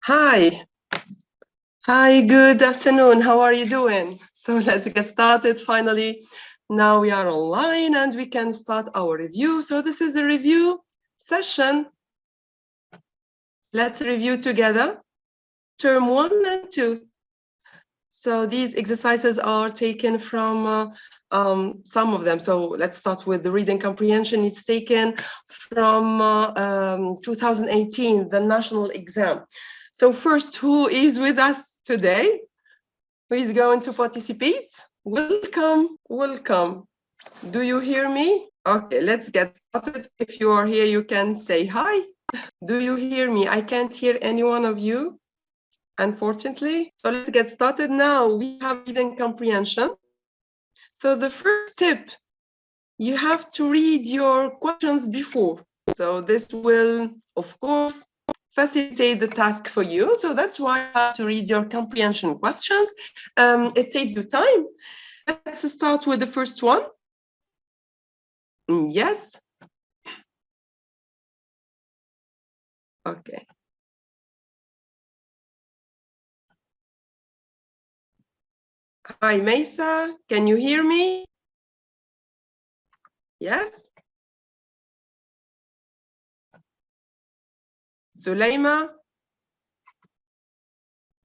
Hi. Hi, good afternoon. How are you doing? So let's get started finally. Now we are online and we can start our review. So this is a review session. Let's review together term 1 and 2. So these exercises are taken from some of them. So let's start with the reading comprehension. It's taken from 2018, the national exam. So first, who is with us today? Who is going to participate? Welcome, welcome. Do you hear me? Okay, let's get started. If you are here, you can say hi. Do you hear me? I can't hear any one of you, unfortunately. So let's get started now. We have reading comprehension. So the first tip, you have to read your questions before. So this will, of course, facilitate the task for you. So that's why you have to read your comprehension questions. It saves you time. Let's start with the first one. Yes. Okay. Hi, Mesa. Can you hear me? Yes. Suleima.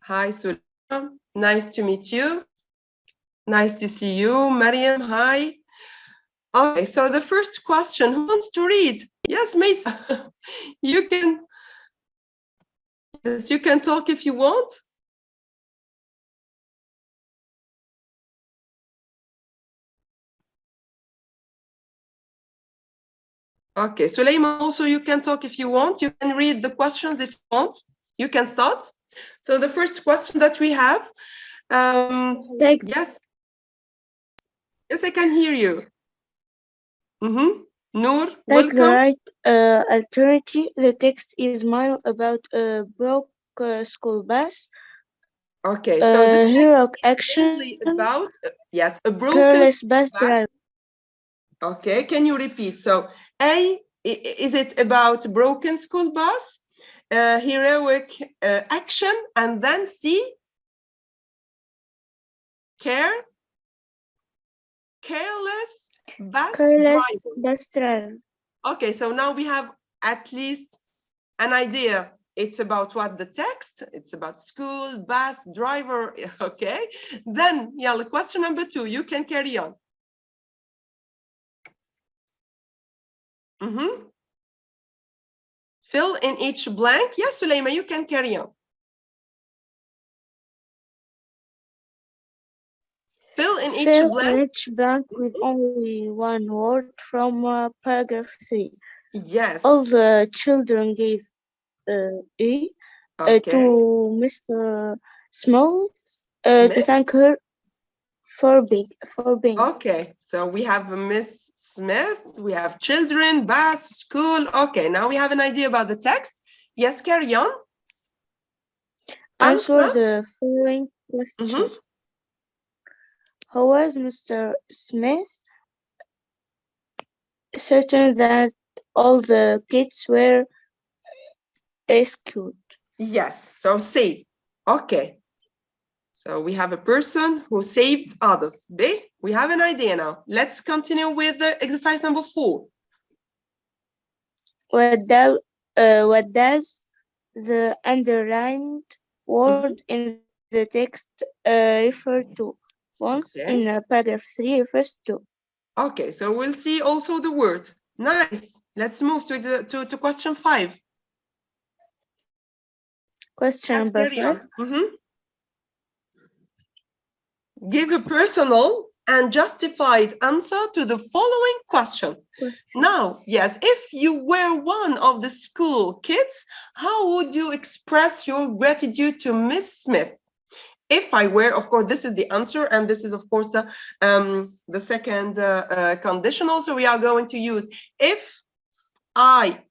Hi, Suleima. Nice to meet you. Nice to see you. Mariam, hi. Okay, so the first question, who wants to read? Yes, Mesa. You can. Yes, you can talk if you want. Okay, Suleima, also you can talk if you want. You can read the questions if you want. You can start. So the first question that we have, yes. Yes, I can hear you. Noor, welcome. The right alternative, the text is mile about a broke school bus. Okay, so the text Heroic is action. mainly about, yes, a broken Careless bus bus. driver. Okay, can you repeat? So A, is it about broken school bus, heroic action, and then C, careless bus driver. Okay, so now we have at least an idea. It's about what the text, it's about school, bus, driver, okay? Then, yeah, question number 2, you can carry on. Fill in each blank. Yes, Suleima, you can carry on. Fill in each blank with only one word from paragraph 3. Yes. All the children gave A to Mr. Smith to thank her for being. Okay, so we have Miss Smith, we have children, bus, school. Okay, now we have an idea about the text. Yes, carry on. Answer the following question. How was Mr. Smith certain that all the kids were rescued? Yes, so save. Okay. So we have a person who saved others. B, we have an idea now. Let's continue with the exercise number 4. What does the underlined word in the text refer to? Once in paragraph 3 refers to. Okay, so we'll see also the word. Nice. Let's move to question 5. Question number 5. Give a personal and justified answer to the following question. Now, yes, if you were one of the school kids, how would you express your gratitude to Miss Smith? If I were, of course, this is the answer, and this is, of course, the second conditional. So we are going to use if I,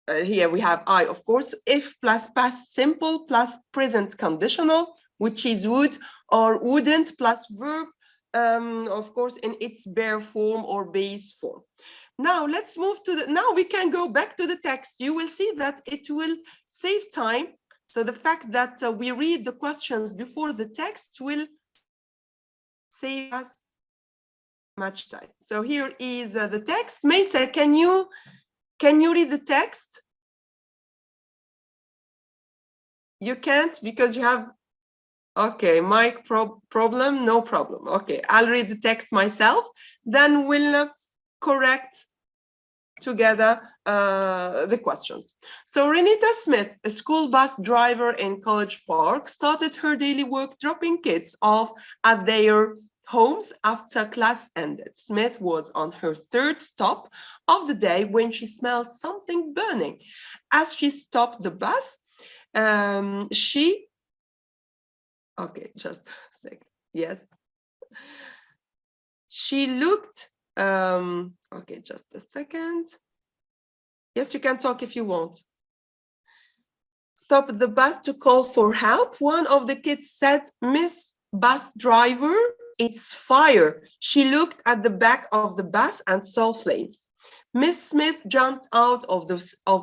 here we have I, of course, if plus past simple plus present conditional, which is would or wouldn't plus verb, of course, in its bare form or base form. Now let's move to now we can go back to the text. You will see that it will save time So the fact that we read the questions before the text will save us much time. So here is the text. Mesa, can you read the text? You can't because you have, okay, mic problem, no problem. Okay, I'll read the text myself, then we'll correct together the questions. So Renita Smith, a school bus driver in College Park, started her daily work dropping kids off at their homes after class ended. Smith was on her third stop of the day when she smelled something burning. As she stopped the bus, okay, just a second. Yes. She looked, okay, just a second. Yes, you can talk if you want. Stopped the bus to call for help. One of the kids said, "Miss Bus Driver, it's fire." She looked at the back of the bus and saw flames. Miss Smith jumped out of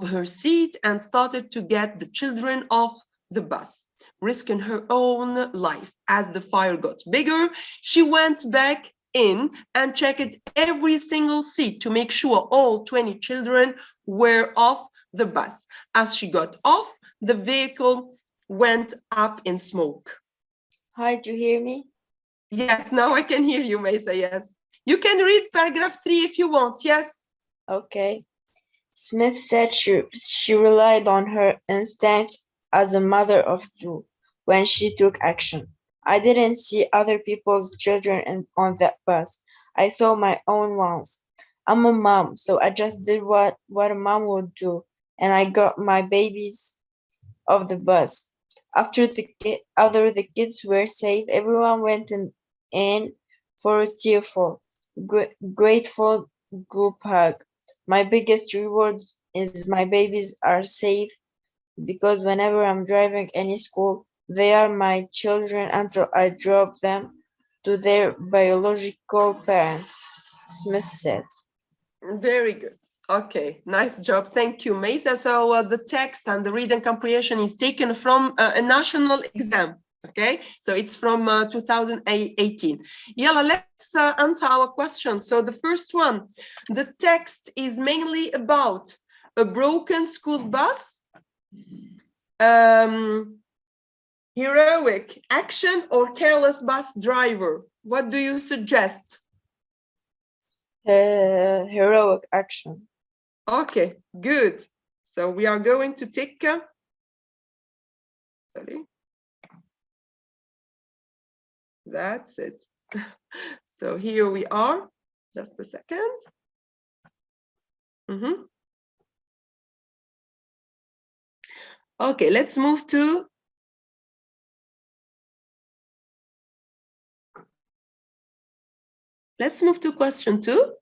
her seat and started to get the children off the bus, risking her own life. As the fire got bigger, she went back in and checked every single seat to make sure all 20 children were off the bus. As she got off, the vehicle went up in smoke. Hi, do you hear me? Yes, now I can hear you, Mesa, yes. You can read paragraph 3 if you want, yes. Okay. Smith said she relied on her instinct as a mother of two when she took action. I didn't see other people's children on that bus. I saw my own ones. I'm a mom, so I just did what a mom would do, and I got my babies off the bus. After the kids were safe, everyone went in for a tearful, grateful group hug. My biggest reward is my babies are safe because whenever I'm driving any school, they are my children until I drop them to their biological parents, Smith said. Very good. Okay, nice job. Thank you, Mesa. So the text and the reading comprehension is taken from a national exam. Okay, so it's from 2018. Yalla, let's answer our questions. So the first one, the text is mainly about a broken school bus, heroic action, or careless bus driver. What do you suggest? Heroic action. Okay, good. So we are going to take, sorry. That's it. So here we are. Just a second. Okay, let's move to question 2.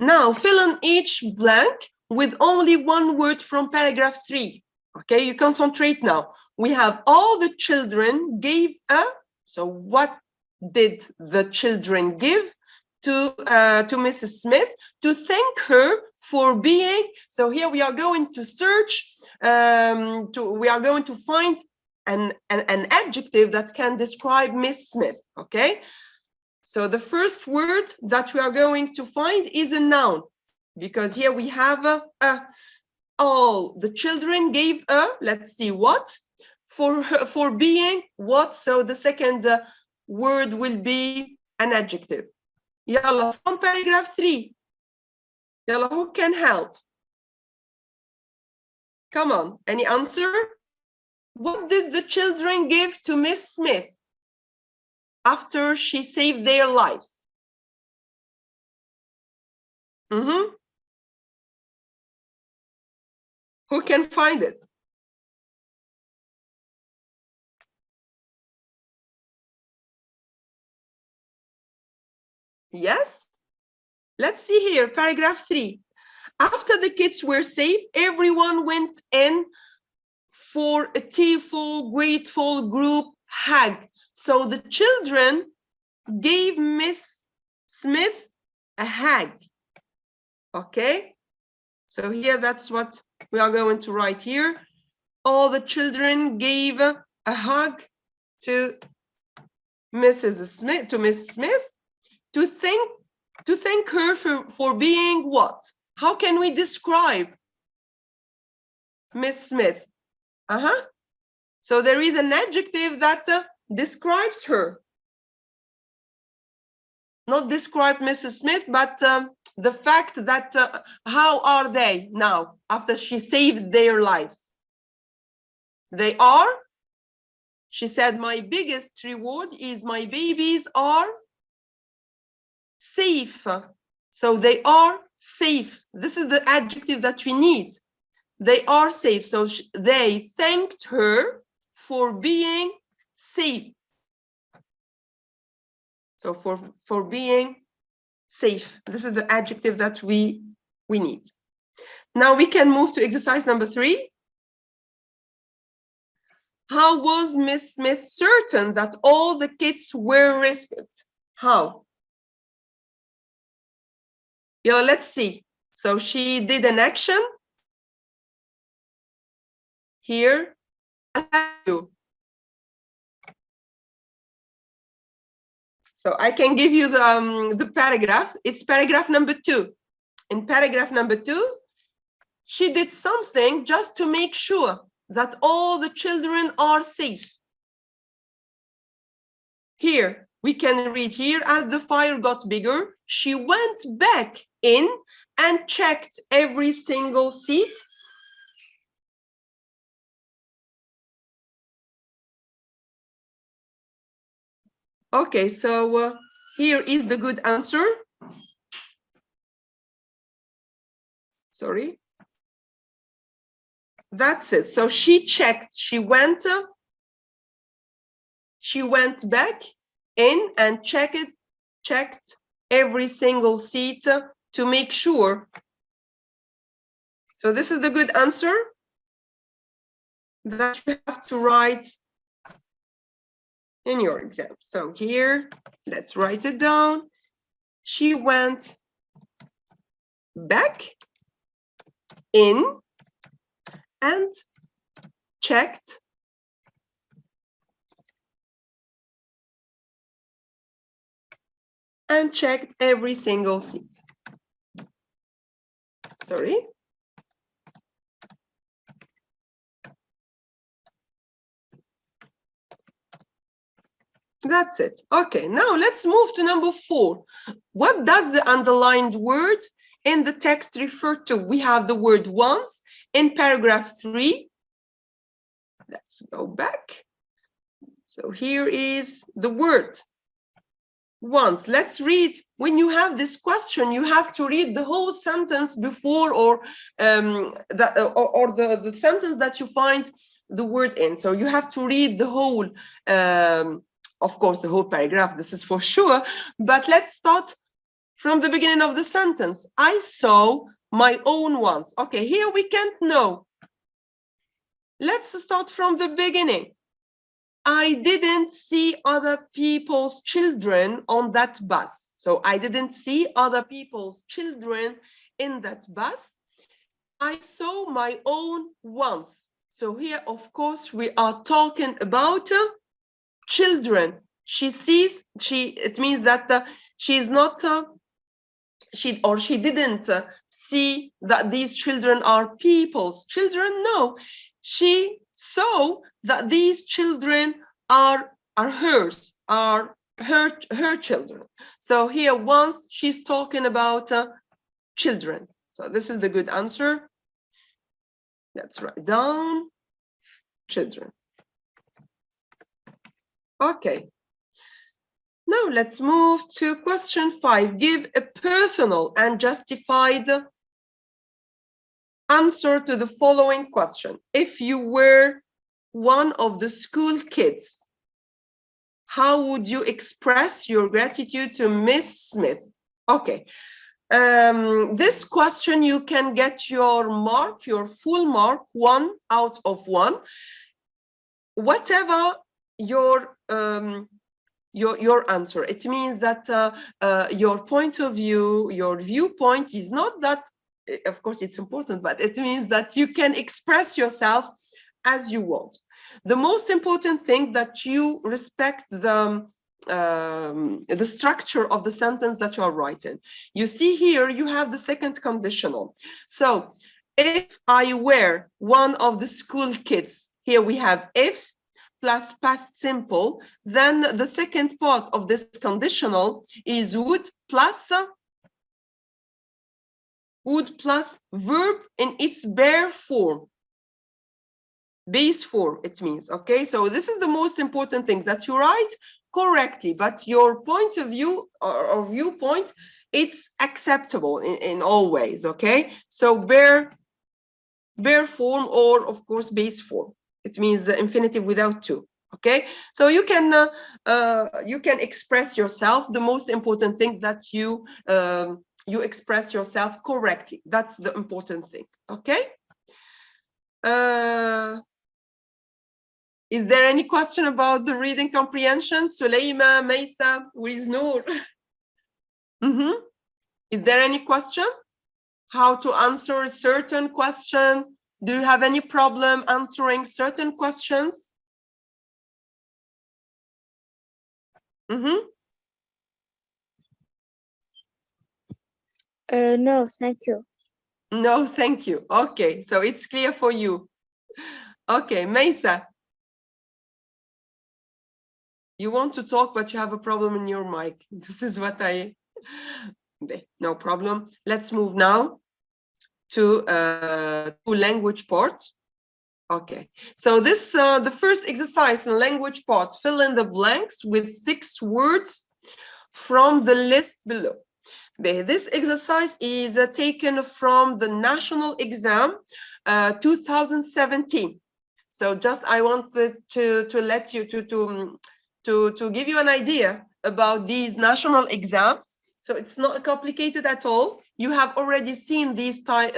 Now fill in each blank with only one word from paragraph 3. Okay, you concentrate now. We have all the children gave a, so what did the children give to Mrs. Smith to thank her for being, so here we are going to search, we are going to find an adjective that can describe Miss Smith, okay? So the first word that we are going to find is a noun, because here we have all the children gave a, let's see what, for being what, so the second word will be an adjective. Yalla, from paragraph 3. Yalla, who can help? Come on, any answer? What did the children give to Miss Smith after she saved their lives? Who can find it? Yes? Let's see here, paragraph 3. After the kids were safe, everyone went in for a tearful, grateful group hug. So the children gave Miss Smith a hug. Okay? So here, that's what we are going to write here. All the children gave a hug to Mrs. Smith, to Miss Smith, to thank her for being what? How can we describe Miss Smith? So there is an adjective that describes her. Not describe Mrs. Smith, but the fact that how are they now after she saved their lives? They are, she said, my biggest reward is my babies are safe. So they are safe. This is the adjective that we need. They are safe. So they thanked her for being safe. So for being safe, this is the adjective that we need. Now we can move to exercise number 3. How was Miss Smith certain that all the kids were rescued? How? Yeah, let's see. So she did an action here. So I can give you the paragraph. It's paragraph number 2. In paragraph number 2, she did something just to make sure that all the children are safe. Here, we can read here, as the fire got bigger, she went back in and checked every single seat. Okay, so here is the good answer. Sorry. That's it. So she checked, she went back in and checked every single seat to make sure. So this is the good answer that you have to write in your exam. So here, let's write it down. She went back in and checked every single seat. Sorry. That's it. Okay, now let's move to number 4. What does the underlined word in the text refer to? We have the word once in paragraph 3. Let's go back. So here is the word once. Let's read. When you have this question, you have to read the whole sentence before, or the sentence that you find the word in. So you have to read the whole, of course, the whole paragraph. This is for sure. But let's start from the beginning of the sentence. I saw my own once. Okay, here we can't know. Let's start from the beginning. I didn't see other people's children on that bus. So I didn't see other people's children in that bus. I saw my own once. So here, of course, we are talking about children. She sees, it means that she's not, she didn't see that these children are people's children. No, she saw that these children are hers, are her children. So here, once she's talking about children. So this is the good answer. Let's write down children. Okay. Now let's move to question 5. Give a personal and justified answer to the following question. If you were one of the school kids, how would you express your gratitude to Miss Smith? Okay. This question, you can get your mark, your full mark, 1 out of 1. Whatever your answer, it means that your point of view, your viewpoint is not that of course, it's important, but it means that you can express yourself as you want. The most important thing that you respect the structure of the sentence that you are writing. You see here, you have the second conditional. So if I were one of the school kids, here we have if plus past simple, then the second part of this conditional is would plus verb in its bare form, base form, it means. Okay, so this is the most important thing, that you write correctly, but your point of view or viewpoint, it's acceptable in all ways. Okay, so bare form, or of course base form, it means the infinitive without to. Okay, so you can express yourself. The most important thing that you express yourself correctly. That's the important thing. Okay, is there any question about the reading comprehension? Suleima, Meisa, where is Noor? Is there any question? How to answer a certain question? Do you have any problem answering certain questions? No, thank you. No, thank you. Okay, so it's clear for you. Okay, Meisa. You want to talk, but you have a problem in your mic. This is what no problem. Let's move now to language part. Okay, so this the first exercise in language part, fill in the blanks with 6 words from the list below. This exercise is taken from the national exam 2017. So just I wanted to let you to give you an idea about these national exams. So it's not complicated at all. You have already seen this type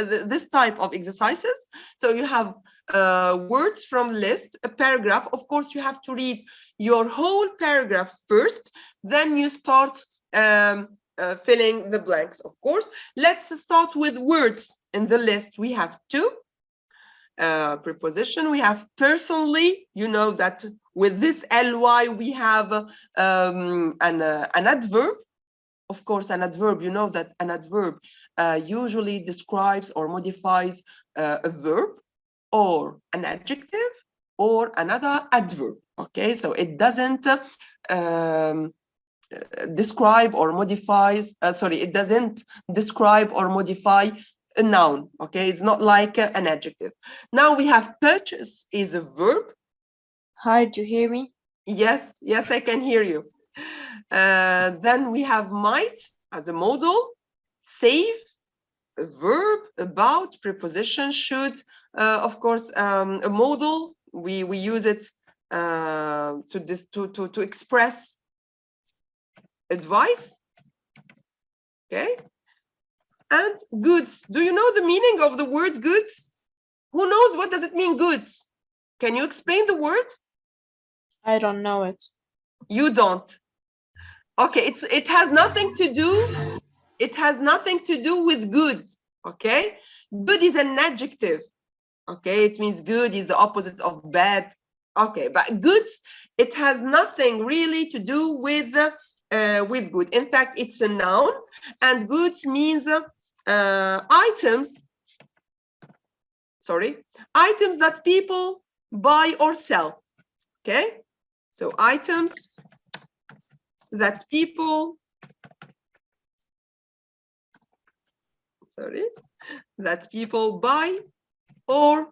of exercises. So you have words from list, a paragraph. Of course, you have to read your whole paragraph first, then you start filling the blanks, of course. Let's start with words in the list. We have 2. Preposition, we have personally. You know that with this ly we have an adverb. Of course, an adverb, you know that an adverb usually describes or modifies a verb or an adjective or another adverb. Okay, so it doesn't describe or modifies, it doesn't describe or modify a noun. Okay, it's not like an adjective. Now we have purchase is a verb. Hi, do you hear me? Yes, I can hear you. Then we have might as a modal, save a verb, about, preposition, should, of course, a modal, we use it to express advice. Okay, and goods. Do you know the meaning of the word goods? Who knows what does it mean, goods? Can you explain the word? I don't know it. You don't? Okay, it has nothing to do. It has nothing to do with good. Okay, good is an adjective. Okay, it means good is the opposite of bad. Okay, but goods, it has nothing really to do with good. In fact, it's a noun, and goods means items that people buy or sell. Okay, so items that people buy or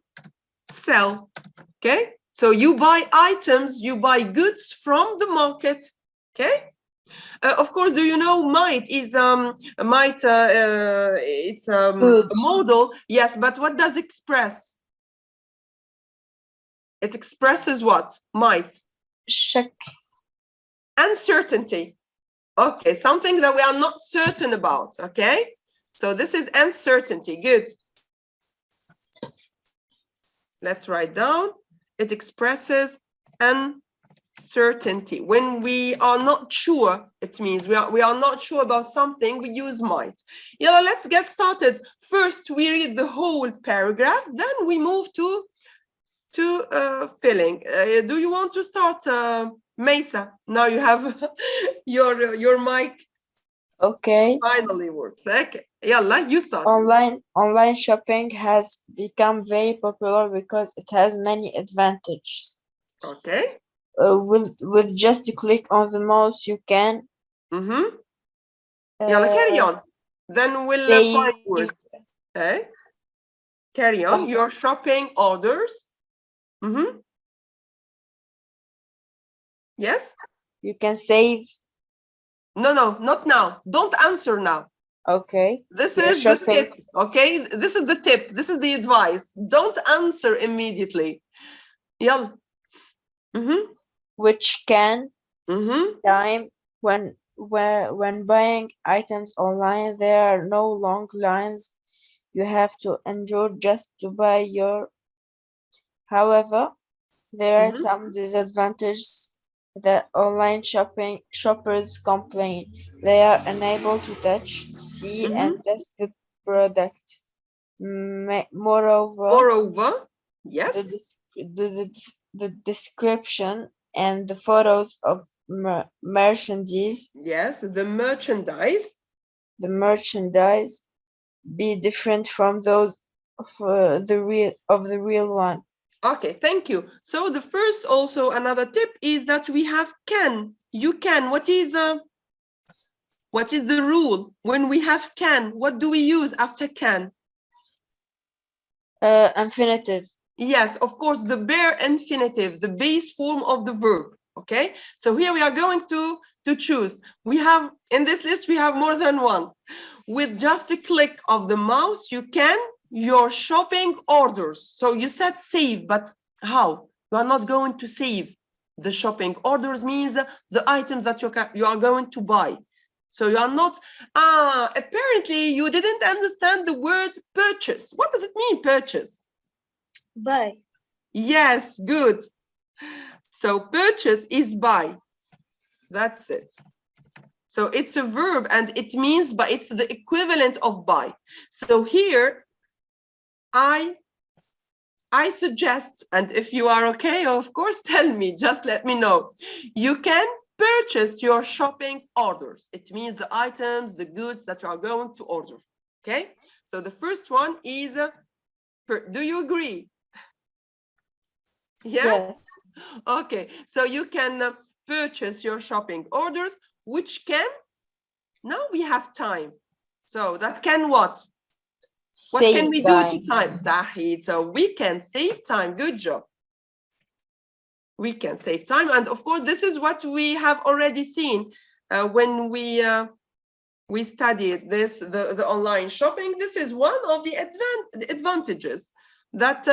sell. Okay, so you buy items, you buy goods from the market. Okay, of course, do you know might is it's a modal? Yes, but what does express? It expresses what? Might. Check. Uncertainty. Okay, something that we are not certain about. Okay, so this is uncertainty. Good. Let's write down. It expresses certainty. When we are not sure, it means we are not sure about something, we use might. Yeah, let's get started. First, we read the whole paragraph, then we move to filling. Do you want to start, Mesa? Now you have your mic. Okay. Finally works. Okay. Yalla, you start. Online shopping has become very popular because it has many advantages. Okay. With just a click on the mouse, you can. Yalla, carry on. Then we'll find words. Okay. Carry on. Your shopping orders. Yes. You can save. No, not now. Don't answer now. Okay. This is the tip. Okay. This is the tip. This is the advice. Don't answer immediately. Yalla. Which can time when buying items online, there are no long lines you have to endure just to buy your. However, there are some disadvantages that online shoppers complain. They are unable to touch, see, and test the product. Moreover, yes, the description and the photos of merchandise. Yes, the merchandise. The merchandise be different from those of the real one. Okay, thank you. So the first, also another tip is that we have can. You can. What is the rule when we have can? What do we use after can? Infinitive. Yes, of course, the bare infinitive, the base form of the verb. Okay, so here we are going to choose. We have in this list, we have more than one. With just a click of the mouse, you can your shopping orders. So you said save, but how? You are not going to save. The shopping orders means the items that you are going to buy. So you are not, apparently you didn't understand the word purchase. What does it mean, purchase? Buy. Yes, good. So purchase is buy. That's it. So it's a verb and it means, but it's the equivalent of buy. So here, I suggest, and if you are okay, of course, tell me, just let me know. You can purchase your shopping orders. It means the items, the goods that you are going to order. Okay. So the first one is, do you agree? Yes? Okay. So you can purchase your shopping orders, which can, now we have time. So that can what? What can we do to time? Zahid. So we can save time. Good job. We can save time. And of course, this is what we have already seen when we studied this, the online shopping. This is one of the advantages that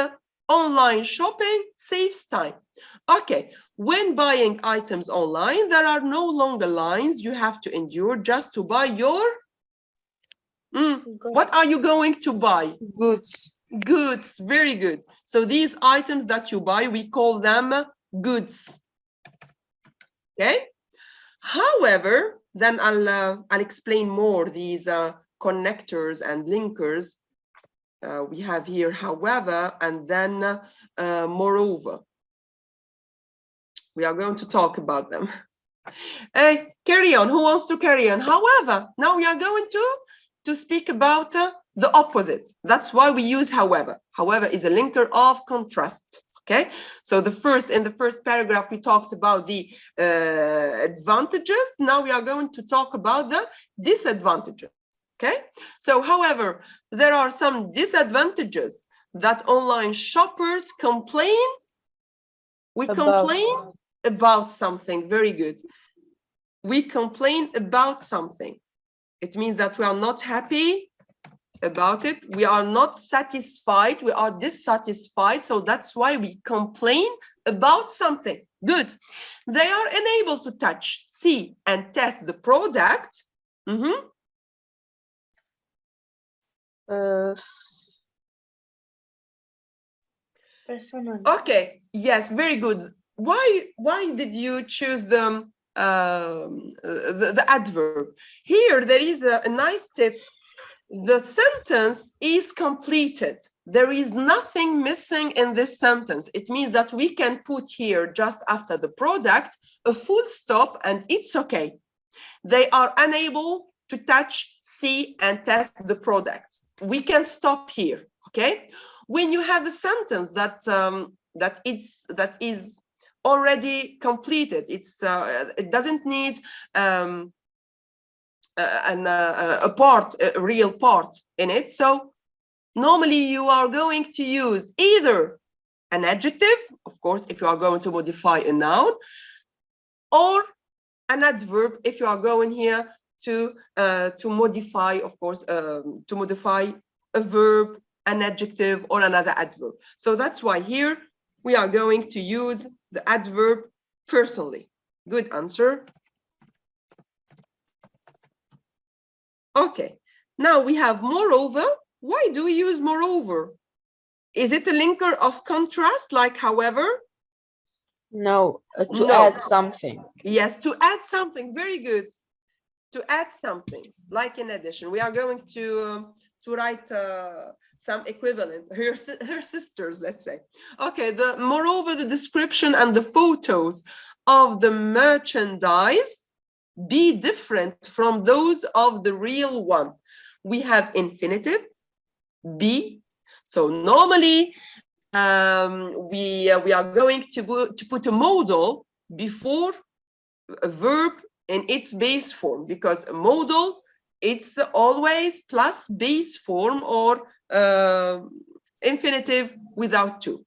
online shopping saves time. Okay, when buying items online, there are no longer lines you have to endure just to buy your what are you going to buy? Goods. Goods, very good. So these items that you buy, we call them goods. Okay. However, then I'll explain more these connectors and linkers. We have here, however, and then moreover. We are going to talk about them. Hey, carry on. Who wants to carry on? However, now we are going to speak about the opposite. That's why we use however. However is a linker of contrast. Okay, so in the first paragraph, we talked about the advantages. Now we are going to talk about the disadvantages. Okay, so however, there are some disadvantages that online shoppers complain. We complain about something. Very good. We complain about something. It means that we are not happy about it. We are not satisfied. We are dissatisfied. So that's why we complain about something. Good. They are unable to touch, see, and test the product. Personal. Okay. Yes, very good. why did you choose the adverb? Here there is a nice tip. The sentence is completed. There is nothing missing in this sentence. It means that we can put here just after the product a full stop and it's okay. They are unable to touch, see, and test the product. We can stop here, okay? When you have a sentence that is already completed, it doesn't need a real part in it. So normally you are going to use either an adjective, of course, if you are going to modify a noun, or an adverb if you are going here to modify, of course, to modify a verb, an adjective, or another adverb. So that's why here we are going to use the adverb personally. Good answer. Okay, now we have moreover. Why do we use moreover? Is it a linker of contrast like however? No, to No. add something. Yes, to add something. Very good. To add something, like in addition. We are going to write some equivalent, her sisters, let's say. Okay, moreover, the description and the photos of the merchandise be different from those of the real one. We have infinitive, be. So normally, we are going to put a modal before a verb in its base form, because a modal, it's always plus base form or infinitive without to.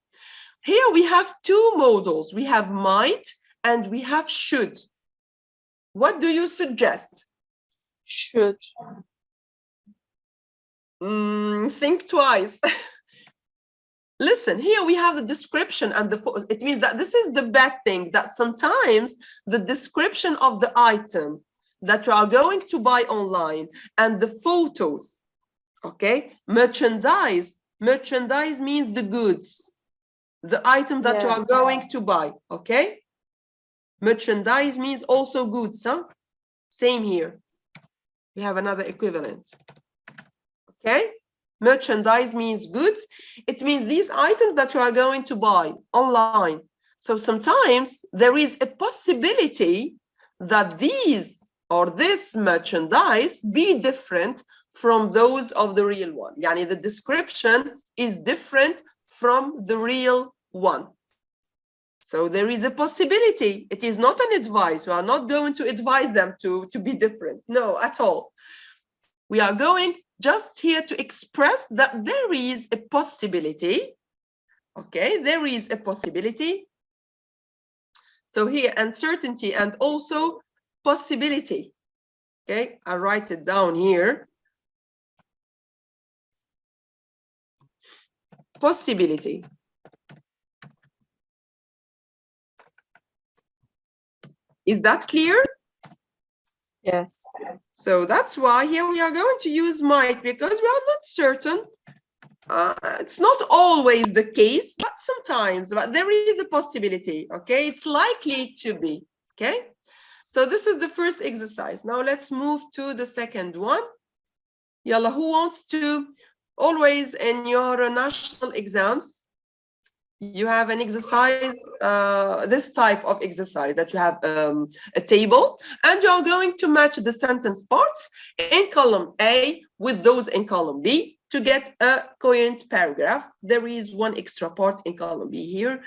Here we have two modals. We have might and we have should. What do you suggest? Should. Think twice. Listen, here we have the description and it means that this is the bad thing, that sometimes the description of the item that you are going to buy online and the photos, okay? Merchandise means the goods, the item that you are going to buy, okay? Merchandise means also goods, huh? Same here. We have another equivalent, okay? Merchandise means goods. It means these items that you are going to buy online. So sometimes there is a possibility that these or this merchandise be different from those of the real one. Yani the description is different from the real one. So there is a possibility. It is not an advice. We are not going to advise them to be different. No, at all. We are going just here to express that there is a possibility. Okay, there is a possibility. So here, uncertainty and also possibility. Okay, I'll write it down here. Possibility. Is that clear? Yes. So that's why here we are going to use might, because we are not certain. It's not always the case, but sometimes, but there is a possibility, okay? It's likely to be, okay? So this is the first exercise. Now let's move to the second one. Yalla, who wants to, always in your national exams, you have an exercise, this type of exercise that you have a table and you're going to match the sentence parts in column A with those in column B to get a coherent paragraph. There is one extra part in column B here.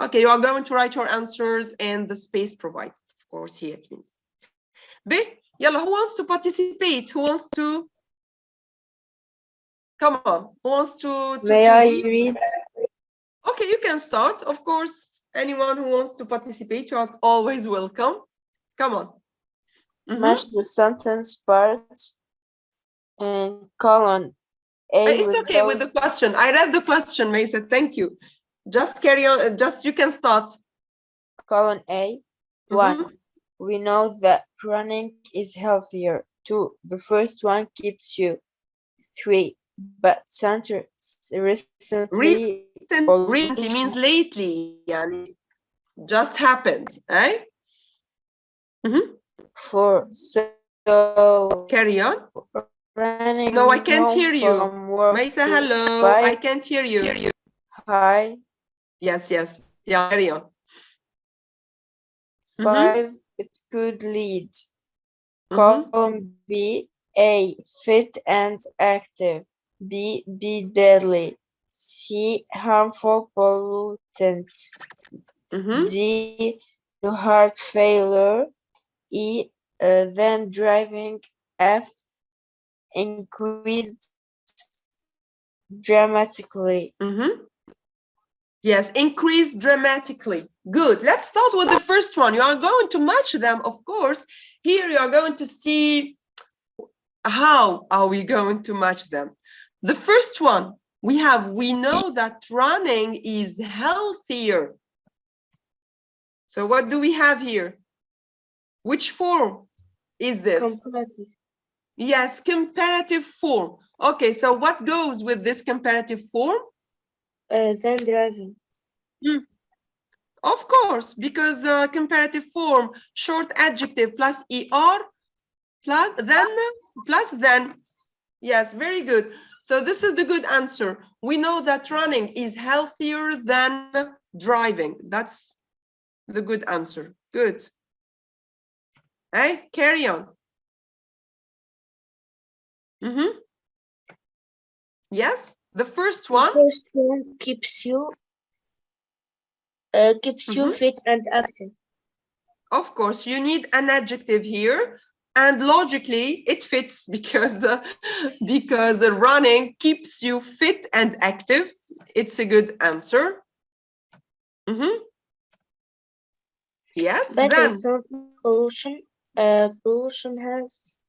Okay, you are going to write your answers in the space provided. Of course, here it means. B, yalla, who wants to participate? Who wants to? Come on, who wants to May I read? Okay, you can start. Of course, anyone who wants to participate, you are always welcome. Come on. Match the sentence parts in column A. It's okay with the question. I read the question, Maysa. Thank you. Just carry on. Just you can start. Column A. 1. We know that running is healthier. 2. The first one keeps you. 3. But Santa recently means lately. Yani. just happened, eh? For so Carry on. running No, I can't home hear you. from work Maisa, to hello. 5. I can't hear you. Hi. Yes, yes. Yeah, carry on. 5. It could lead. Mhm. Column B. A. Fit and active. B. Be deadly. C. Harmful pollutant. Mhm. D. To heart failure. E. Then driving. F. Increased dramatically. Yes, increase dramatically. Good. Let's start with the first one. You are going to match them, of course. Here you are going to see how are we going to match them. The first one, we know that running is healthier. So what do we have here? Which form is this? Comparative. Yes, comparative form. Okay, so what goes with this comparative form? Then driving. Of course, because comparative form, short adjective plus er plus then. Yes, very good. So this is the good answer. We know that running is healthier than driving. That's the good answer. Good. Hey, carry on. Yes, the first one. The first one keeps you fit and active. Of course, you need an adjective here, and logically it fits because running keeps you fit and active. It's a good answer. Yes. But then pollution has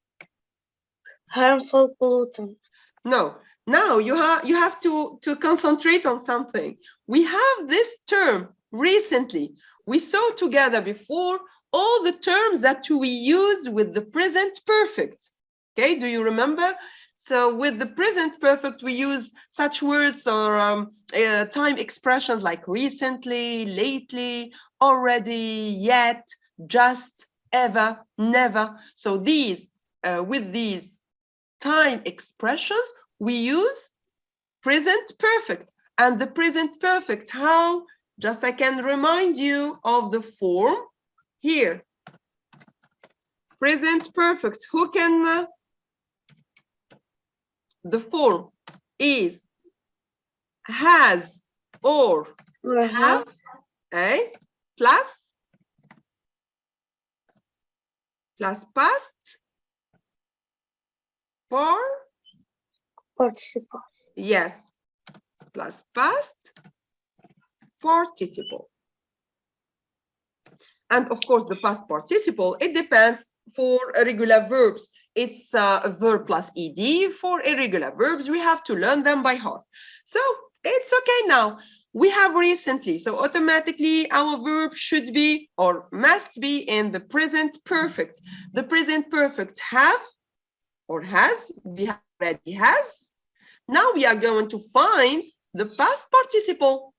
harmful pollutant. No. Now you have to concentrate on something. We have this term recently. We saw together before all the terms that we use with the present perfect. Okay, do you remember? So with the present perfect, we use such words or time expressions like recently, lately, already, yet, just, ever, never. So these, with these time expressions, we use present perfect. And the present perfect, how? Just I can remind you of the form here. Present perfect. Who can? The form is has or have, plus past Participle. Yes, plus past participle. And of course, the past participle, it depends. For irregular verbs, it's a verb plus ed. For irregular verbs, we have to learn them by heart. So it's okay now. We have recently, so automatically our verb should be or must be in the present perfect. The present perfect have or has, we already has. Now we are going to find the past participle.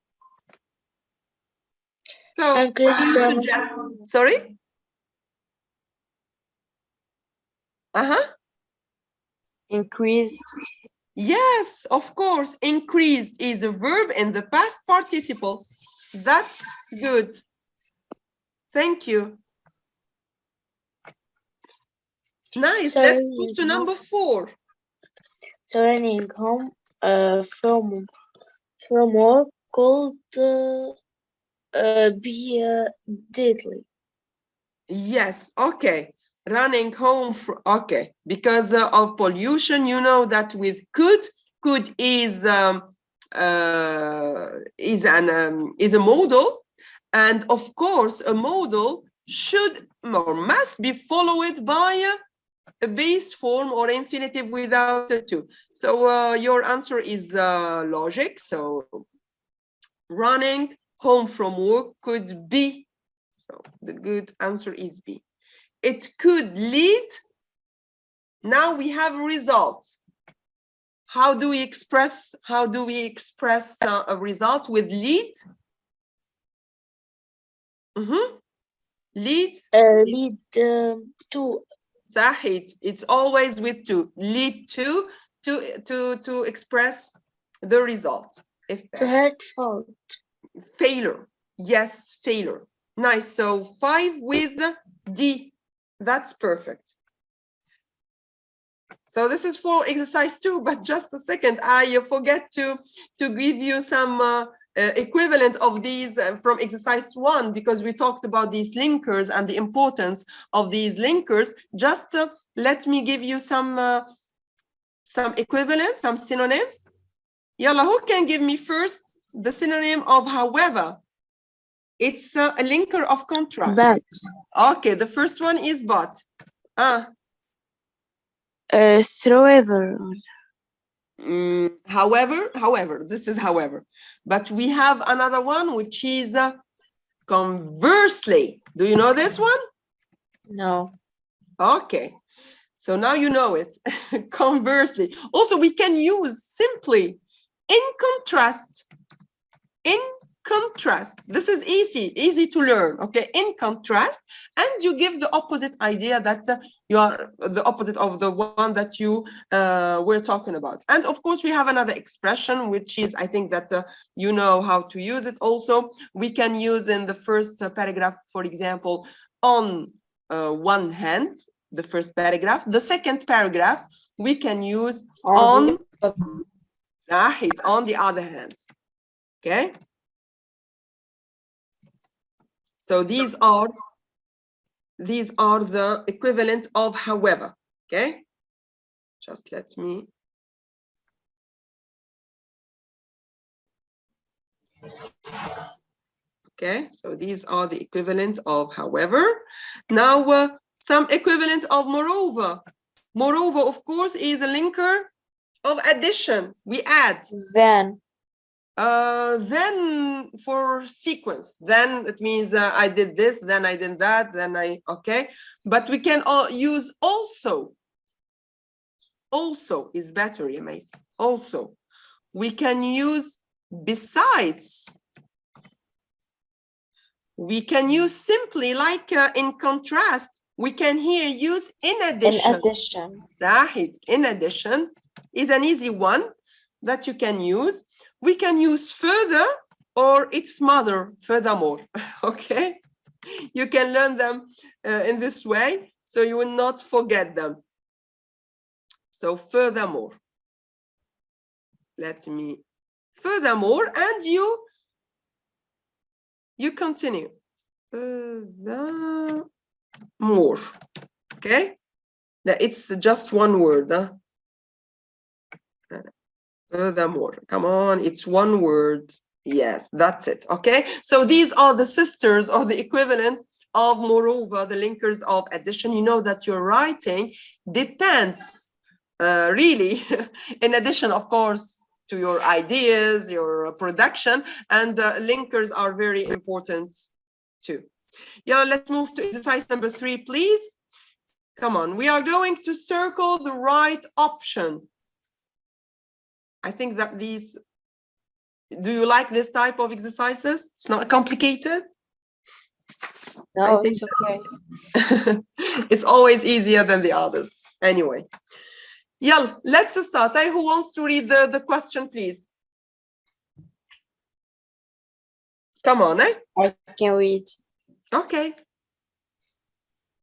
So what do you suggest? Sorry? Increased. Yes, of course. Increased is a verb in the past participle. That's good. Thank you. Nice. So let's move to number 4. So running home from work could be deadly. Yes, okay. Running home okay, because of pollution, you know that with could is a modal, and of course a modal should or must be followed by a base form or infinitive without a to. So your answer is logic. So running home from work could be. So the good answer is B. It could lead. Now we have a result. How do we express a result with lead? Lead. lead to. صحيح. It's always with to. Lead to express the result. Hurtful. Failure. Yes, failure. Nice. So 5 with D. That's perfect. So this is for exercise 2, but just a second, I forget to give you some equivalent of these from exercise 1, because we talked about these linkers and the importance of these linkers. Just let me give you some equivalents, some synonyms. Yalla, who can give me first the synonym of however? It's a linker of contrast. But. Okay, the first one is but. However. However, this is however. But we have another one, which is conversely. Do you know this one? No. Okay, so now you know it. Conversely. Also, we can use simply in contrast. In contrast. This is easy to learn. Okay, in contrast, and you give the opposite idea that you are the opposite of the one that you were talking about. And of course, we have another expression, which is, I think that you know how to use it also. We can use in the first paragraph, for example, on one hand, the first paragraph. The second paragraph, we can use on the other hand. Okay. So these are the equivalent of however. Okay. Just let me. Okay, so these are the equivalent of however. Now, some equivalent of moreover. Moreover, of course, is a linker of addition. We add. Then For sequence. Then it means I did this, then I did that, then okay. But we can use also. Also is better, amazing. Also. We can use besides. We can use simply like in contrast. We can here use in addition. In addition. Zahid, in addition is an easy one that you can use. We can use further or its mother, furthermore. Okay, you can learn them in this way, so you will not forget them. So furthermore, let me furthermore, and you continue. Furthermore. Okay, now it's just one word. Furthermore, come on, it's one word. Yes, that's it. Okay, so these are the sisters or the equivalent of moreover, the linkers of addition. You know that your writing depends really, in addition, of course, to your ideas, your production, and linkers are very important too. Yeah, let's move to exercise number 3, please. Come on, we are going to circle the right option. I think that these, do you like this type of exercises? It's not complicated. No, it's okay. It's always easier than the others. Anyway, yeah, let's start. Who wants to read the question, please? Come on, I can read. Okay.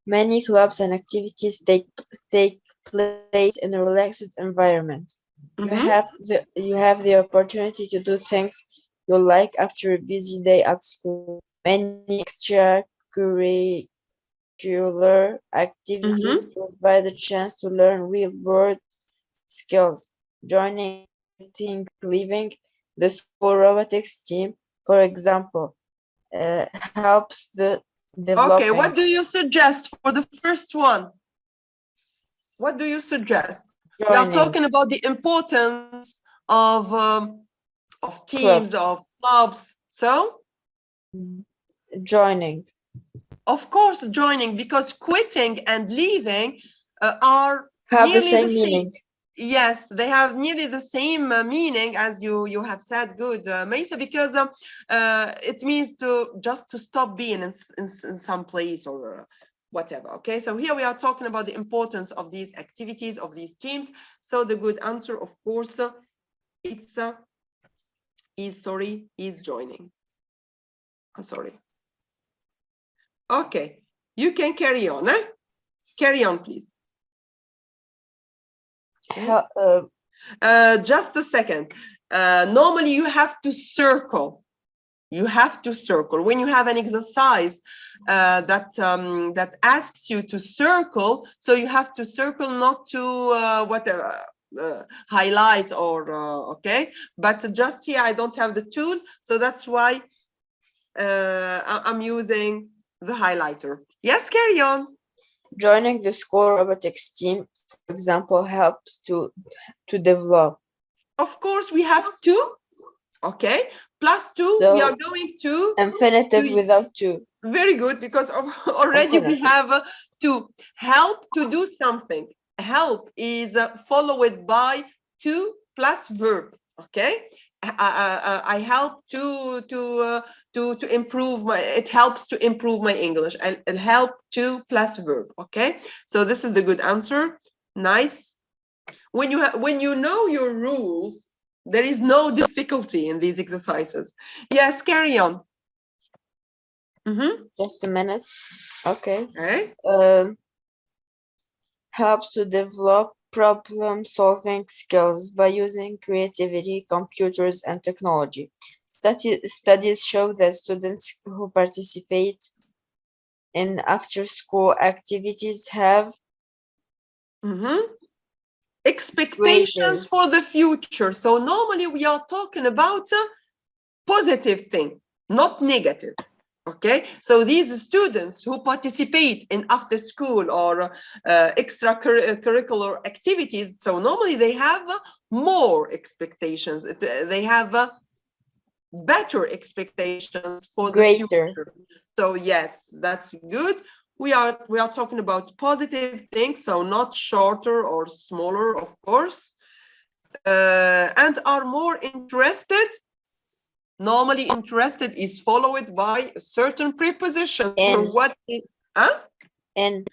Many clubs and activities take place in a relaxed environment. You have the opportunity to do things you like after a busy day at school. Many extracurricular activities provide a chance to learn real-world skills. Joining, leaving the school robotics team, for example, helps the developing. Okay, what do you suggest for the first one? What do you suggest? Joining. We are talking about the importance of teams, clubs. of clubs. So? Joining. Of course, joining, because quitting and leaving are have nearly the same meaning. Yes, they have nearly the same meaning as you have said. Good, Maisa, because it means to stop being in some place or whatever. Okay, so here we are talking about the importance of these activities, of these teams. So the good answer, of course, it's is joining. Oh, sorry. Okay, you can carry on. Carry on, please. Just a second. Normally you have to circle. You have to circle when you have an exercise that asks you to circle. So you have to circle, not to whatever highlight or okay. But just here I don't have the tool, so that's why I'm using the highlighter. Yes, carry on. Joining the school robotics team, for example, helps to develop. Of course, we have two. Okay, plus two, So, we are going to infinitive without two. Very good, because already we have to help to do something. Help is followed by to plus verb. Okay, I help to improve my. It helps to improve my English. I'll help to plus verb. Okay, so this is the good answer. Nice. When you know your rules, there is no difficulty in these exercises. Yes, carry on. Just a minute. Okay. Okay. Helps to develop problem-solving skills by using creativity, computers, and technology. Studies show that students who participate in after-school activities have expectations for the future. So normally we are talking about a positive thing, not negative. Okay, so these students who participate in after school or extracurricular activities, so normally they have more expectations. They have better expectations for the future. So yes, that's good. We are talking about positive things, so not shorter or smaller, of course, and are more interested. Normally, interested is followed by a certain preposition. So what is, in.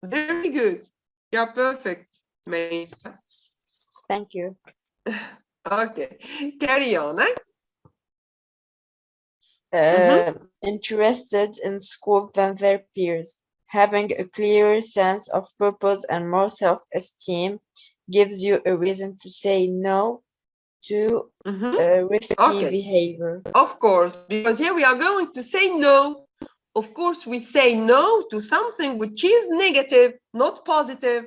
Very good. Yeah, perfect, May. Thank you. Okay, carry on. Interested in school than their peers. Having a clearer sense of purpose and more self-esteem gives you a reason to say no to risky behavior. Of course, because here we are going to say no. Of course, we say no to something which is negative, not positive.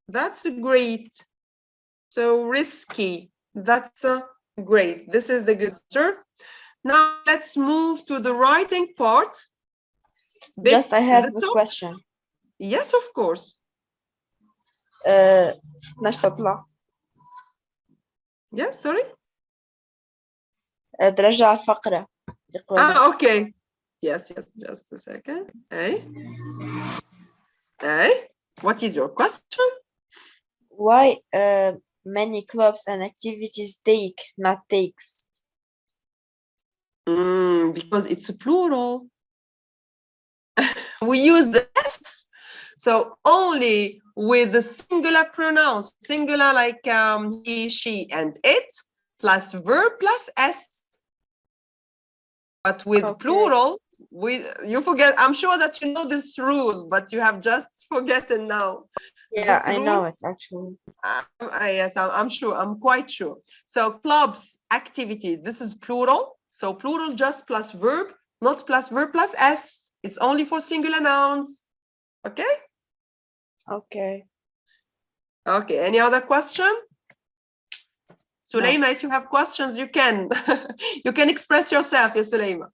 That's great. So risky. That's great. This is a good answer. Now let's move to the writing part. Just I have a question. Yes, of course. Yes, sorry. ترجع الفقرة. Okay. Yes, just a second. Hey. What is your question? Why many clubs and activities take, not takes? Because it's a plural. We use the S. So only with the singular pronouns, singular like he, she, and it, plus verb plus S. But with plural, you forget. I'm sure that you know this rule, but you have just forgotten now. Yeah, I know it actually. Yes, I'm sure. I'm quite sure. So clubs, activities. This is plural. So plural just plus verb, not plus verb plus S. It's only for singular nouns. Okay? Okay. Okay. Any other question? Suleima, if you have questions, you can. You can express yourself, yes, Suleima.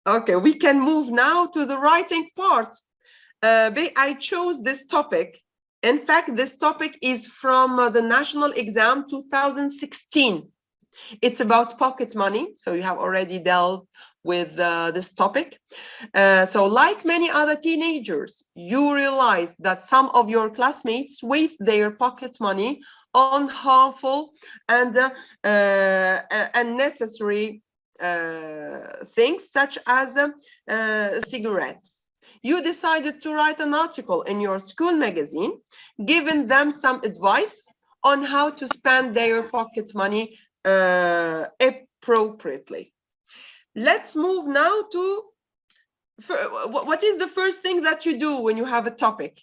Okay, we can move now to the writing part. I chose this topic. In fact, this topic is from the National Exam 2016. It's about pocket money. So you have already dealt with this topic. So like many other teenagers, you realize that some of your classmates waste their pocket money on harmful and unnecessary things such as cigarettes. You decided to write an article in your school magazine, giving them some advice on how to spend their pocket money appropriately. Let's move now to what is the first thing that you do when you have a topic?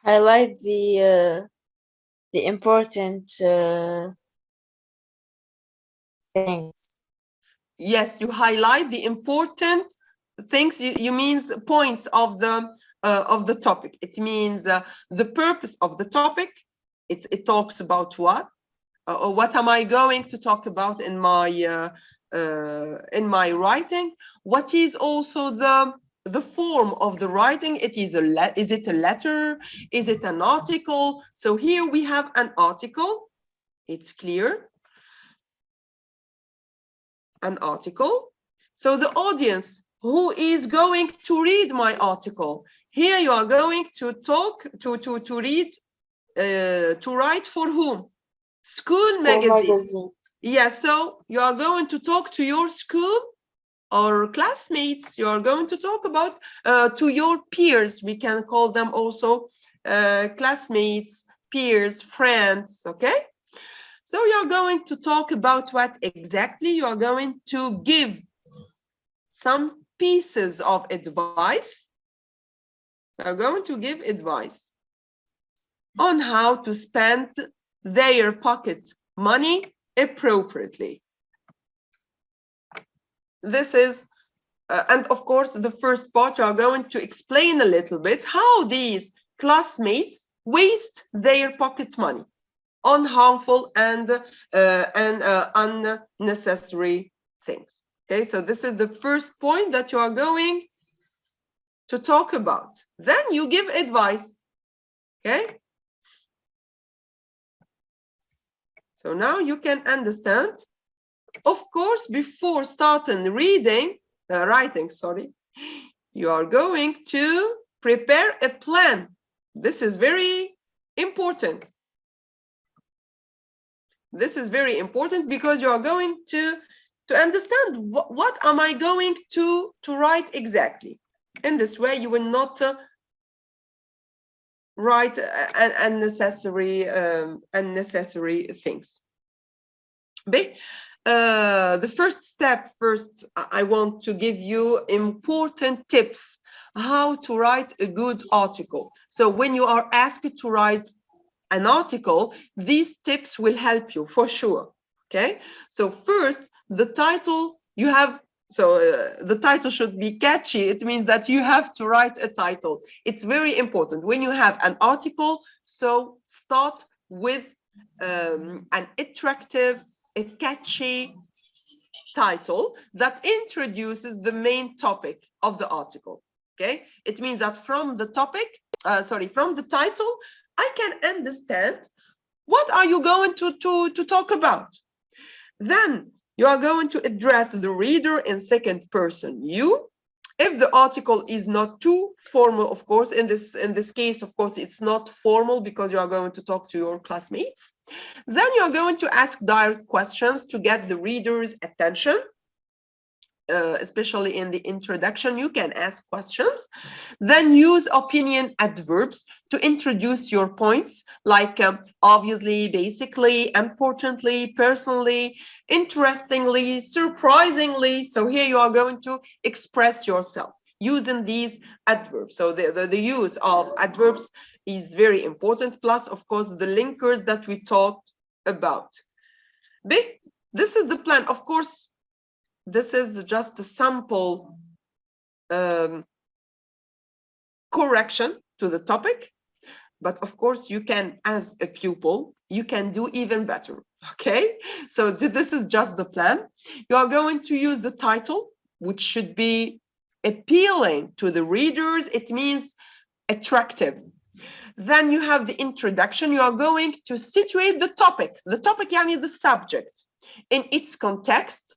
Highlight the important things. Yes, you highlight the important things. You means points of the topic. It means the purpose of the topic. It talks about what, or what am I going to talk about in my writing? What is also the form of the writing? Is it a letter? Is it an article? So here we have an article. It's clear. An article. So the audience who is going to read my article, here you are going to talk to read, to write for whom? School magazine. Yeah, so you are going to talk to your school or classmates. You are going to talk about to your peers. We can call them also classmates, peers, friends, okay? So you're going to talk about what exactly? You are going to give some pieces of advice. You're going to give advice on how to spend their pocket money appropriately. This is, and of course, the first part, you are going to explain a little bit how these classmates waste their pocket money on harmful and unnecessary things. Okay, so this is the first point that you are going to talk about. Then you give advice. Okay. So now you can understand. Of course, before starting writing, you are going to prepare a plan. This is very important. This is very important because you are going to understand what am I going to write exactly. In this way, you will not write unnecessary things. The first step, I want to give you important tips how to write a good article. So when you are asked to write an article, these tips will help you for sure. Okay, so first, the title you have. So the title should be catchy. It means that you have to write a title. It's very important when you have an article. So start with an attractive, a catchy title that introduces the main topic of the article. Okay, it means that from the topic, from the title, I can understand what are you going to talk about. Then you are going to address the reader in second person, you. If the article is not too formal, of course, in this case, of course, it's not formal because you are going to talk to your classmates. Then you are going to ask direct questions to get the reader's attention. Especially in the introduction, you can ask questions. Then use opinion adverbs to introduce your points, like obviously, basically, unfortunately, personally, interestingly, surprisingly. So here you are going to express yourself using these adverbs. So the use of adverbs is very important. Plus, of course, the linkers that we talked about. This is the plan. Of course, this is just a sample correction to the topic. But of course, you can, as a pupil, you can do even better. Okay, so this is just the plan. You are going to use the title, which should be appealing to the readers. It means attractive. Then you have the introduction. You are going to situate the topic, yani the subject, in its context.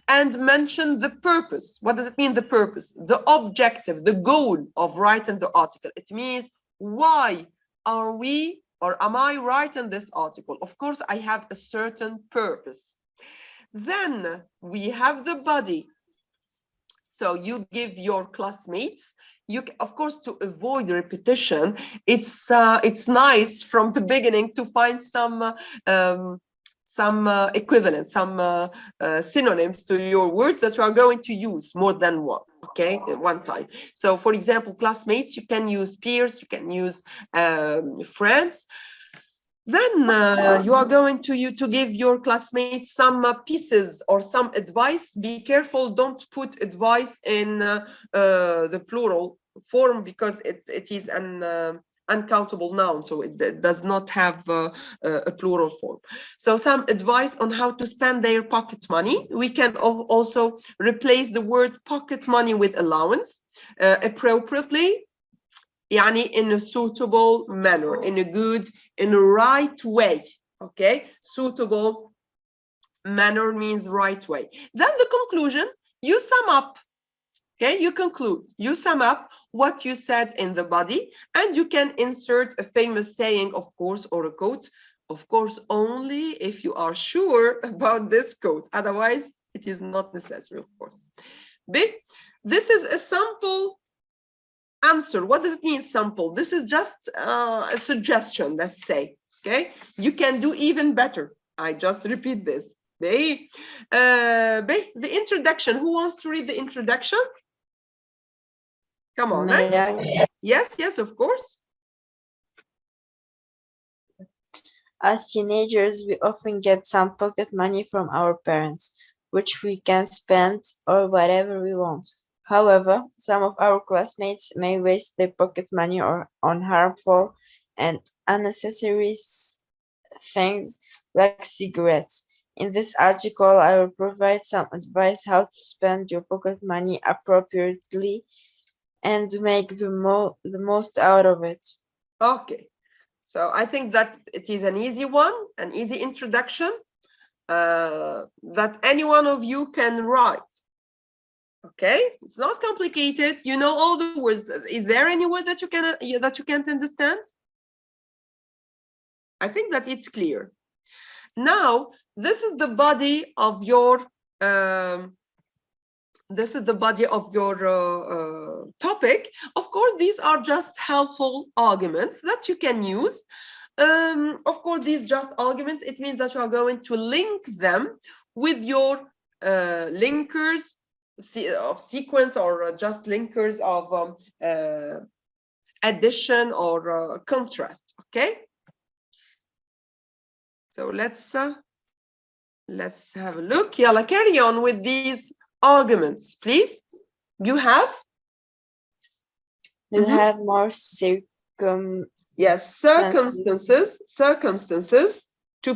and mention the purpose. What does it mean, the purpose? The objective, the goal of writing the article. It means, why are we, or am I writing this article? Of course, I have a certain purpose. Then we have the body. So you give your classmates, you of course, to avoid repetition, it's nice from the beginning to find some equivalent, some synonyms to your words that you are going to use more than one, okay, at one time. So for example, classmates, you can use peers, you can use friends. Then you are going to give your classmates some pieces or some advice. Be careful, don't put advice in the plural form, because it is an uncountable noun, so it does not have a plural form. So some advice on how to spend their pocket money. We can also replace the word pocket money with allowance appropriately. يعني in a suitable manner, in a good, in a right way, okay? Suitable manner means right way. Then the conclusion, you sum up, okay? You conclude, you sum up what you said in the body, and you can insert a famous saying, of course, or a quote, of course, only if you are sure about this quote. Otherwise, it is not necessary, of course. B, this is a sample answer. What does it mean, sample? This is just a suggestion, let's say, okay? You can do even better. I just repeat this. The introduction. Who wants to read the introduction? Come on. Yes, yes, of course. As teenagers, we often get some pocket money from our parents, which we can spend or whatever we want. However, some of our classmates may waste their pocket money on harmful and unnecessary things like cigarettes. In this article, I will provide some advice how to spend your pocket money appropriately and make the most out of it. Okay, so I think that it is an easy one, an easy introduction that any one of you can write. Okay, it's not complicated. You know all the words. Is there any word that you can't understand? I think that it's clear. Now, this is the body of your topic. Of course, these are just helpful arguments that you can use. Of course, these just arguments, it means that you are going to link them with your linkers of sequence, or just linkers of addition or contrast, okay? So let's have a look. Yalla, carry on with these arguments, please. You have? You have more yes, circumstances to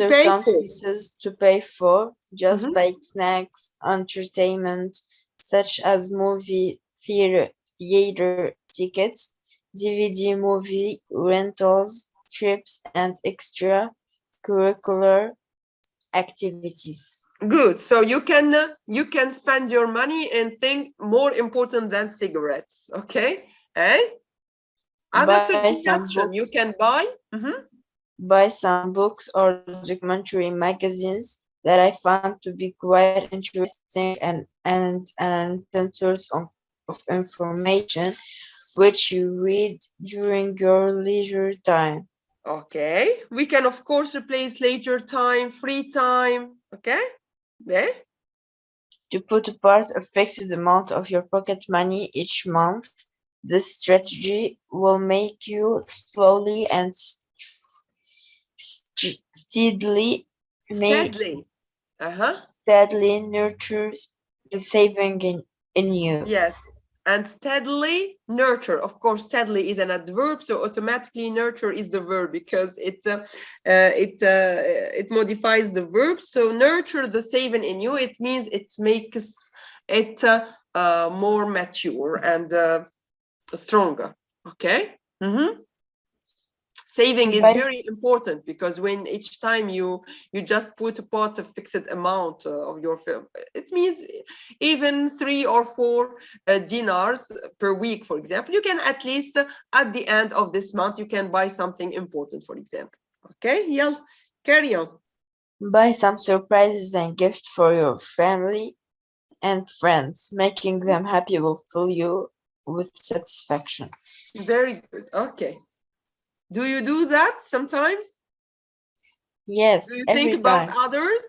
pay for, just like snacks, entertainment, such as movie theater tickets, DVD movie rentals, trips, and extra curricular activities. Good. So you can spend your money in things more important than cigarettes. Okay. Other suggestion, you can buy. Buy some books or documentary magazines that I found to be quite interesting and an source of information, which you read during your leisure time. Okay. We can, of course, replace leisure time, free time. Okay. Yeah. To put apart a fixed amount of your pocket money each month, this strategy will make you slowly and steadily nurture the saving in you. Yes, and steadily nurture. Of course, steadily is an adverb, so automatically nurture is the verb, because it modifies the verb. So nurture the saving in you. It means it makes it more mature and stronger. Okay. Saving is Buy- very important, because when each time you just put a part of fixed amount of your film, it means even 3 or 4 dinars per week, for example, you can at least at the end of this month you can buy something important, for example. Okay, yeah, carry on. Buy some surprises and gifts for your family and friends. Making them happy will fill you with satisfaction. Very good. Okay. Do you do that sometimes? Yes, Do you every think about time. others?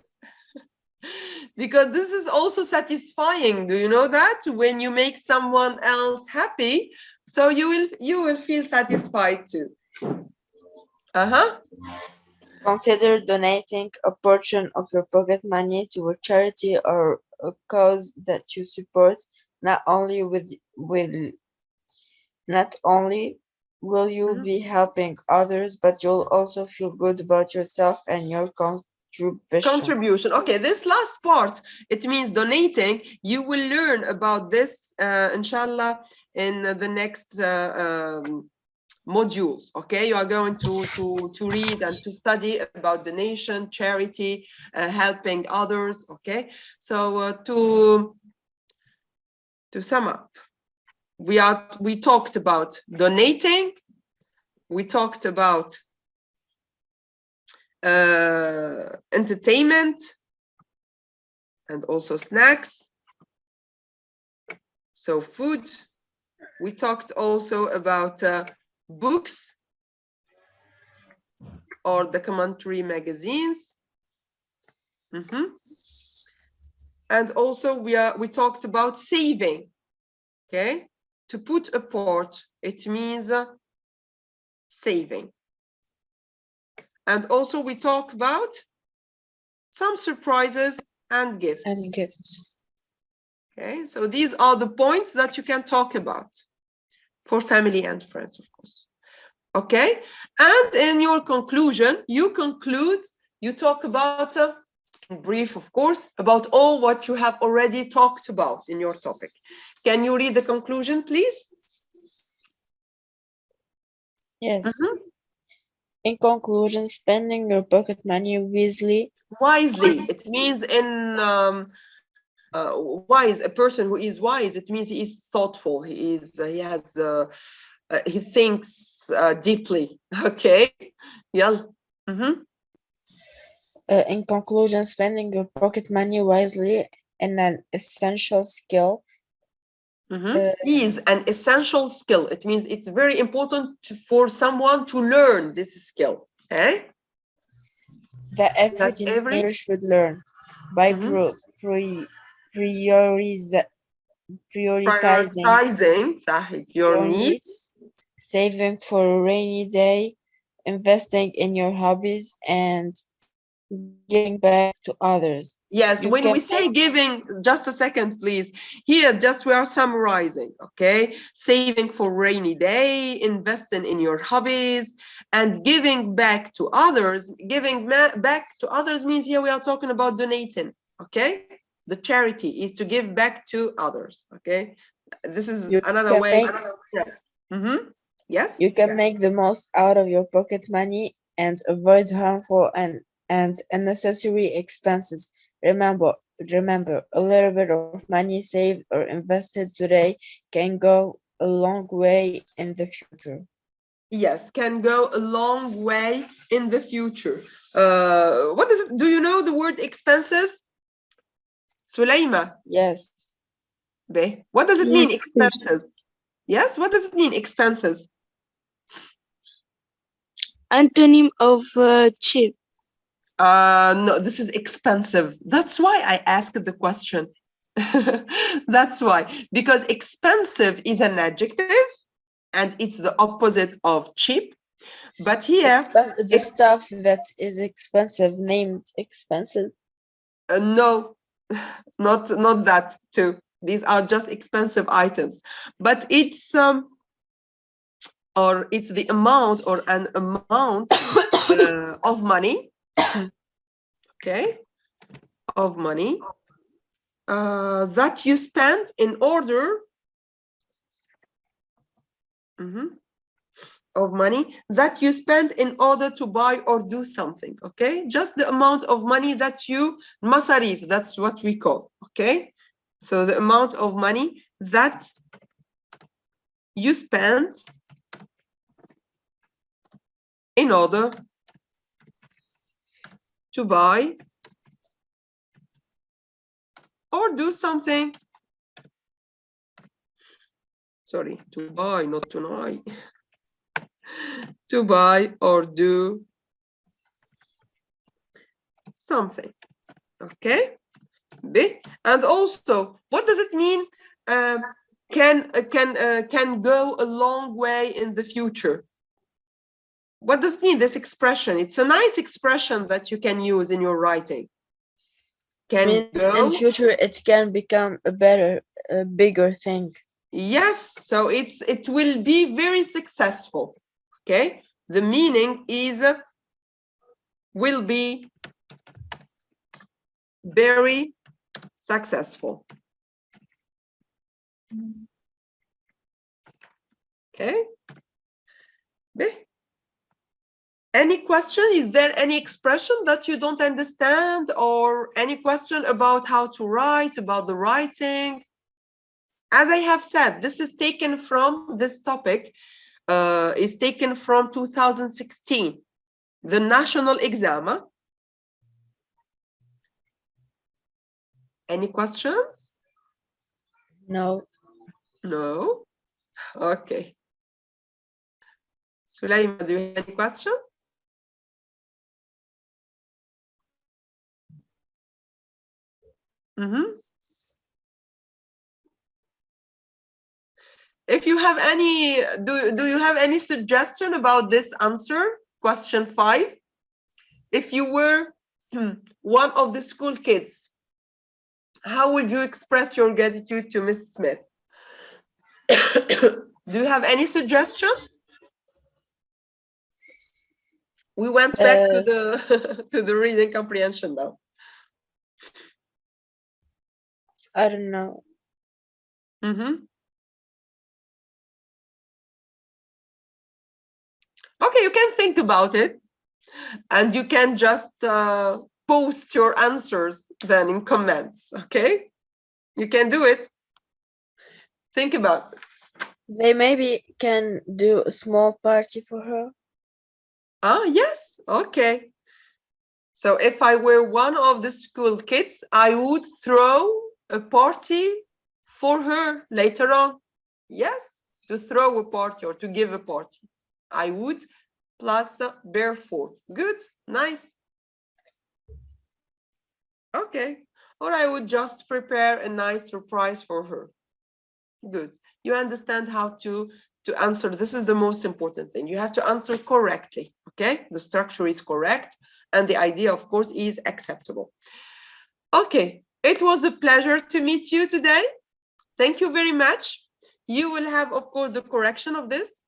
Because this is also satisfying. Do you know that? When you make someone else happy, so you will feel satisfied too. Uh-huh. Consider donating a portion of your pocket money to a charity or a cause that you support. Not only will you be helping others, but you'll also feel good about yourself and your contribution. Okay, this last part, it means donating. You will learn about this, inshallah, in the next modules. Okay, you are going to read and to study about donation, charity, helping others. Okay, so to sum up, we talked about donating, we talked about entertainment and also snacks, so food. We talked also about books or documentary magazines. And also we talked about saving. Okay, to put a part, it means saving. And also we talk about some surprises and gifts. Okay, so these are the points that you can talk about for family and friends, of course. Okay, and in your conclusion, you talk about, in brief, of course, about all what you have already talked about in your topic. Can you read the conclusion, please? Yes. In conclusion, spending your pocket money wisely. It means in wise, a person who is wise, it means he is thoughtful. He thinks deeply. Okay. Yeah. In conclusion, spending your pocket money wisely is an essential skill. Is an essential skill. It means it's very important for someone to learn this skill. Okay. That every teenager should learn by prioritizing your needs, saving for a rainy day, investing in your hobbies, and giving back to others. Yes, when we say giving, just a second, please. Here, just we are summarizing, okay? Saving for rainy day, investing in your hobbies, and giving back to others. Giving back to others means here we are talking about donating, okay? The charity is to give back to others, okay? This is another way. Yes? You can make the most out of your pocket money and avoid harmful and unnecessary expenses. Remember, a little bit of money saved or invested today can go a long way in the future. Yes, can go a long way in the future. What is it? Do you know the word expenses? Sulaima? Yes. What does it mean, expenses? Yes, what does it mean, expenses? Antonym of cheap. No, this is expensive. That's why I asked the question. That's why, because expensive is an adjective and it's the opposite of cheap. But here, the stuff that is expensive named expensive. No, not that too. These are just expensive items, but it's or it's the amount or an amount of money. Okay, of money that you spend in order of money that you spend in order to buy or do something, okay? Just the amount of money that you, masarif, that's what we call, okay? So the amount of money that you spend in order to buy or do something. Sorry, to buy, not tonight. To buy or do something, okay? And also, what does it mean? Can go a long way in the future. What does it mean, this expression? It's a nice expression that you can use in your writing. Can Means go. in future it can become a better, bigger thing. Yes, so it will be very successful. Okay, the meaning is will be very successful. Okay. Any question? Is there any expression that you don't understand, or any question about how to write, about the writing? As I have said, this is taken from this topic, is taken from 2016, the national exam. Any questions? No. No? Okay. Sulaima, do you have any question? If you have any, do you have any suggestion about this answer, question 5? If you were one of the school kids, how would you express your gratitude to Miss Smith? Do you have any suggestion? We went back to the to the reading comprehension now. I don't know. Okay, you can think about it, and you can just post your answers then in comments, okay? You can do it. Think about it. They maybe can do a small party for her. Ah, yes, okay. So if I were one of the school kids, I would throw a party for her later on. Yes, to throw a party or to give a party. I would plus therefore. Good, nice. Okay, or I would just prepare a nice surprise for her. Good. You understand how to answer. This is the most important thing. You have to answer correctly, okay? The structure is correct, and the idea, of course, is acceptable. Okay, it was a pleasure to meet you today. Thank you very much. You will have, of course, the correction of this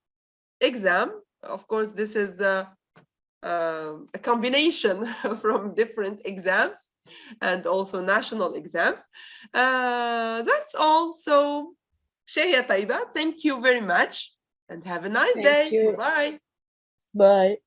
exam. Of course, this is a combination from different exams and also national exams. That's all. So, Shehya Taiba, thank you very much and have a nice day. You. Bye. Bye.